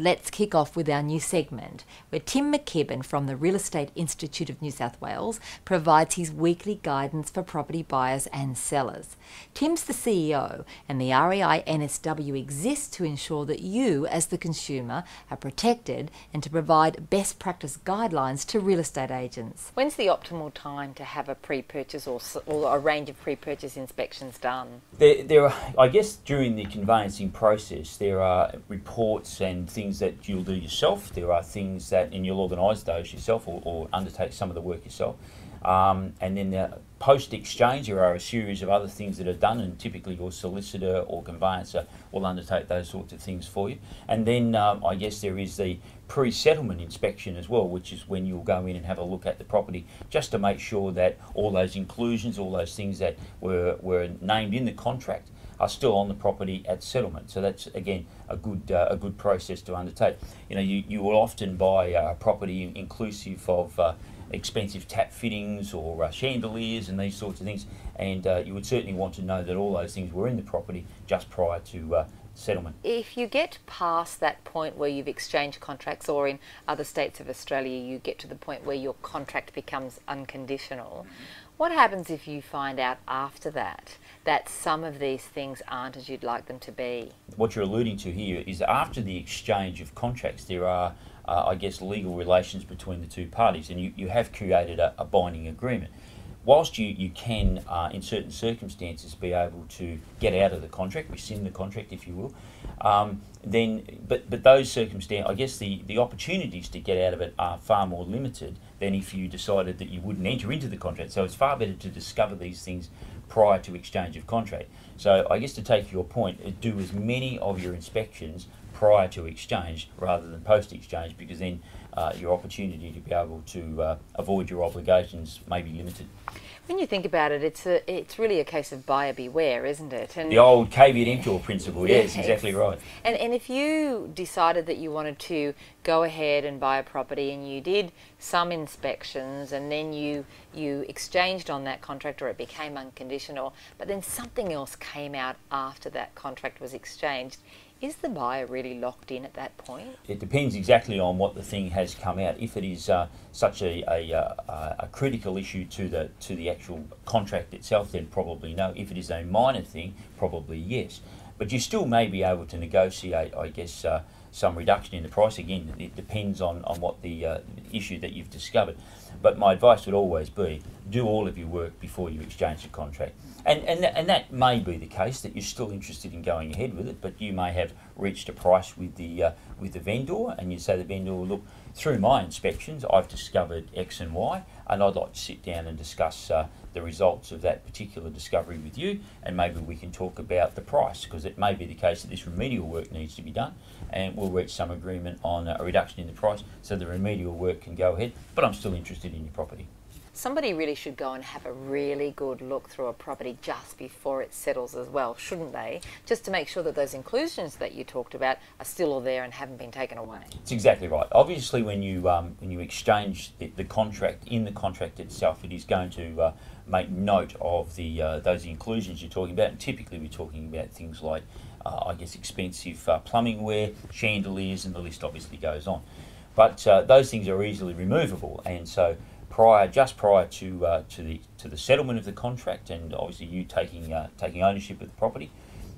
Let's kick off with our new segment, where Tim McKibbin from the Real Estate Institute of New South Wales provides his weekly guidance for property buyers and sellers. Tim's the CEO, and the REINSW exists to ensure that you, as the consumer, are protected and to provide best practice guidelines to real estate agents. When's the optimal time to have a pre-purchase or a range of pre-purchase inspections done? There are, I guess, during the conveyancing process, there are reports and things that you'll do yourself. There are things that, and you'll organise those yourself or undertake some of the work yourself. And then post-exchange, there are a series of other things that are done, and typically your solicitor or conveyancer will undertake those sorts of things for you. And then I guess there is the pre-settlement inspection as well, which is when you'll go in and have a look at the property just to make sure that all those inclusions, all those things that were named in the contract are still on the property at settlement. So that's, again, a good process to undertake. You know, you will often buy a property inclusive of expensive tap fittings or chandeliers and these sorts of things, and you would certainly want to know that all those things were in the property just prior to settlement. If you get past that point where you've exchanged contracts, or in other states of Australia you get to the point where your contract becomes unconditional, what happens if you find out after that some of these things aren't as you'd like them to be? What you're alluding to here is after the exchange of contracts, there are I guess legal relations between the two parties, and you have created a binding agreement. Whilst you can, in certain circumstances, be able to get out of the contract, rescind the contract, if you will, but those circumstances, I guess the opportunities to get out of it are far more limited than if you decided that you wouldn't enter into the contract. So it's far better to discover these things prior to exchange of contract. So I guess to take your point, do as many of your inspections prior to exchange rather than post-exchange, because then your opportunity to be able to avoid your obligations may be limited. When you think about it, it's really a case of buyer beware, isn't it? And the old caveat emptor principle, yes, exactly right. And if you decided that you wanted to go ahead and buy a property and you did some inspections and then you exchanged on that contract, or it became unconditional, but then something else came out after that contract was exchanged, is the buyer really locked in at that point? It depends exactly on what the thing has come out. If it is such a critical issue to the actual contract itself, then probably no. If it is a minor thing, probably yes. But you still may be able to negotiate, I guess, some reduction in the price. Again, it depends on what the issue that you've discovered. But my advice would always be, do all of your work before you exchange the contract. And that may be the case, that you're still interested in going ahead with it, but you may have reached a price with the vendor, and you say to the vendor, look, through my inspections I've discovered X and Y, and I'd like to sit down and discuss the results of that particular discovery with you, and maybe we can talk about the price, because it may be the case that this remedial work needs to be done, and we'll reach some agreement on a reduction in the price so the remedial work can go ahead, but I'm still interested in your property. Somebody really should go and have a really good look through a property just before it settles as well, shouldn't they? Just to make sure that those inclusions that you talked about are still all there and haven't been taken away. It's exactly right. Obviously, when you exchange the contract, in the contract itself, it is going to make note of those inclusions you're talking about. And typically, we're talking about things like, I guess, expensive plumbing ware, chandeliers, and the list obviously goes on. But those things are easily removable, and so just prior to the settlement of the contract, and obviously you taking ownership of the property,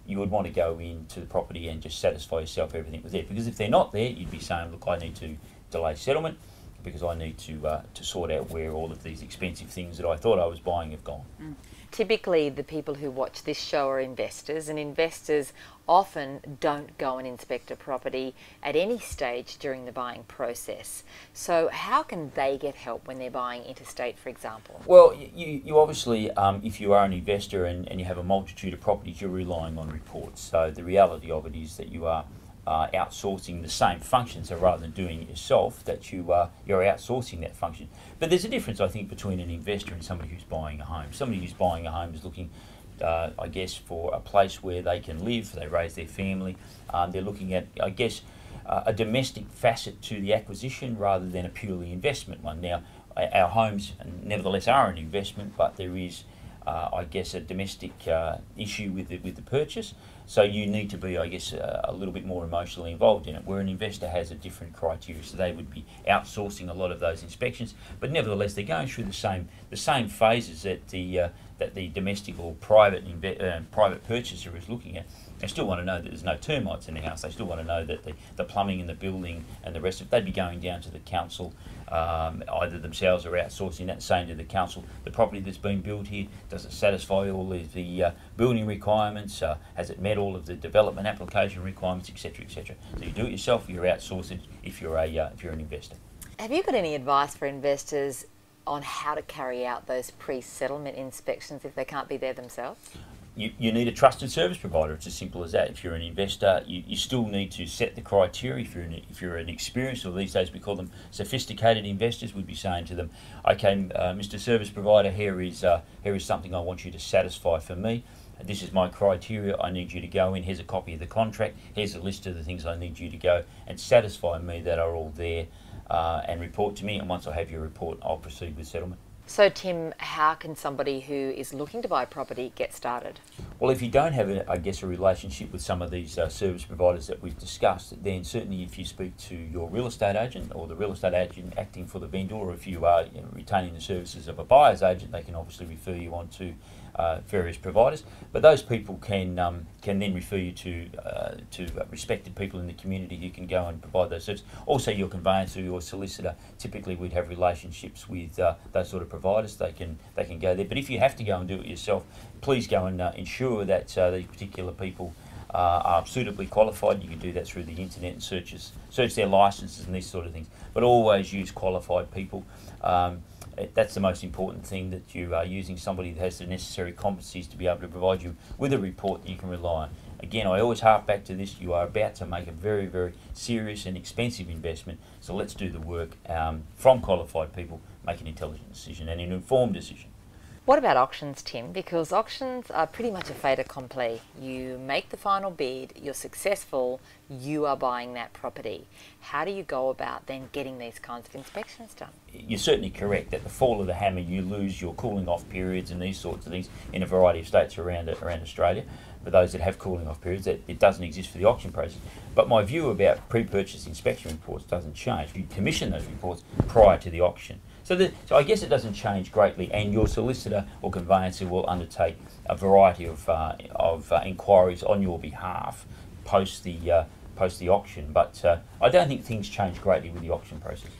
you would want to go into the property and just satisfy yourself everything was there. Because if they're not there, you'd be saying, look, I need to delay settlement because I need to sort out where all of these expensive things that I thought I was buying have gone. Typically, the people who watch this show are investors, and investors often don't go and inspect a property at any stage during the buying process. So how can they get help when they're buying interstate, for example? Well, you obviously, if you are an investor and you have a multitude of properties, you're relying on reports. So the reality of it is that you are outsourcing the same function, so rather than doing it yourself, that you're outsourcing that function. But there's a difference, I think, between an investor and somebody who's buying a home. Somebody who's buying a home is looking, I guess, for a place where they can live, they raise their family. They're looking at, I guess, a domestic facet to the acquisition rather than a purely investment one. Now, our homes nevertheless are an investment, but there is I guess, a domestic issue with the purchase. So you need to be, I guess, a little bit more emotionally involved in it, where an investor has a different criteria. So they would be outsourcing a lot of those inspections, but nevertheless they're going through the same phases that the domestic or private purchaser is looking at. They still want to know that there's no termites in the house. They still want to know that the plumbing in the building and the rest of it, they'd be going down to the council, either themselves or outsourcing that, saying to the council, the property that's been built here, does it satisfy all of the building requirements? Has it met all of the development application requirements, etc., etc. So you do it yourself, you're outsourced if you're an investor. Have you got any advice for investors on how to carry out those pre-settlement inspections if they can't be there themselves? You need a trusted service provider. It's as simple as that. If you're an investor, you still need to set the criteria. If you're an experienced, or these days we call them sophisticated investors, we'd be saying to them, okay, Mr. Service Provider, here is something I want you to satisfy for me. This is my criteria. I need you to go in. Here's a copy of the contract. Here's a list of the things I need you to go and satisfy me that are all there, and report to me. And once I have your report, I'll proceed with settlement. So Tim, how can somebody who is looking to buy property get started? Well, if you don't have, a relationship with some of these service providers that we've discussed, then certainly if you speak to your real estate agent or the real estate agent acting for the vendor, or if you are retaining the services of a buyer's agent, they can obviously refer you on to various providers. But those people can then refer you to respected people in the community who can go and provide those services. Also, your conveyancer or your solicitor, typically we'd have relationships with those sort of providers. They can go there. But if you have to go and do it yourself, please go and ensure that these particular people are suitably qualified. You can do that through the internet and search their licenses and these sort of things. But always use qualified people. That's the most important thing, that you are using somebody that has the necessary competencies to be able to provide you with a report that you can rely on. Again, I always harp back to this: you are about to make a very, very serious and expensive investment, so let's do the work from qualified people, make an intelligent decision and an informed decision. What about auctions, Tim? Because auctions are pretty much a fait accompli. You make the final bid, you're successful, you are buying that property. How do you go about then getting these kinds of inspections done? You're certainly correct. At the fall of the hammer, you lose your cooling off periods and these sorts of things in a variety of states around Australia. For those that have cooling off periods, it doesn't exist for the auction process. But my view about pre-purchase inspection reports doesn't change. You commission those reports prior to the auction. So I guess it doesn't change greatly, and your solicitor or conveyancer will undertake a variety of inquiries on your behalf post the auction. But I don't think things change greatly with the auction process.